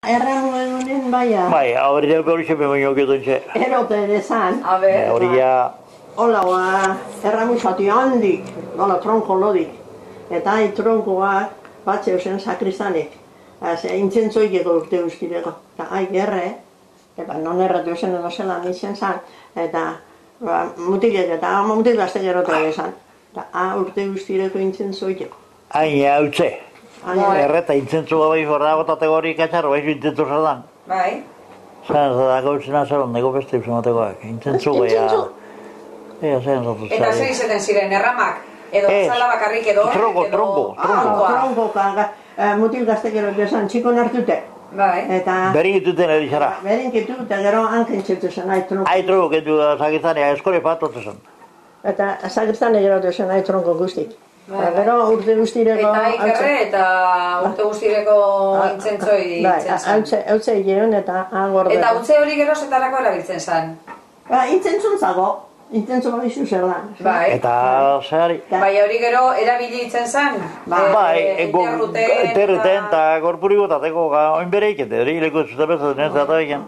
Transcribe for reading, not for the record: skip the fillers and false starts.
erramu egunen, baina. Bai, hori xepe baino oketun xe. Erote ere zan. Hori ja... Hola, erramu zati handik, hola, tronko lodik. Eta tronkoak batze eusen sakristanik. Intzentzoikeko urte guztireko. Eta gerre, eta non erratu esen edo zelan izen zan. Eta mutilek eta mutil gazte gerote ere zan. Eta urte guztireko intzentzoikeko. Hain, hautze. Erreta intzentzoa bai horra gotateko hori katxarro, bai intentzu zerdan. Bai. Zan, gautzen azaron, nego beste izamatekoak. Intentzu gai. Eta zer izaten ziren, erramak? Edo zala bakarrik edo? Tronko. Mutil gazte gerote zan, txikon hartute. Bai. Berin dituten erizara. Berin ditu eta gero hanken txertu zen, tronko. Tronko kentu zakizanea, eskore patotu zen. Eta zakizanea gerote zen, tronko guztik. Gero urte guztireko... Eta ikerre eta urte guztireko intzentzoi ditzen zen. Bai, hautze giren eta agorde. Eta hautze hori gero zetarako erabiltzen zen? Intzentzun intentzu bat izu zer da. Bai. Eta zehari... Bai, hori gero erabilitzen zen? Bai, enterruten eta gorpuri botateko, oin bere ikete, hori leku zutapezatzen ez da eta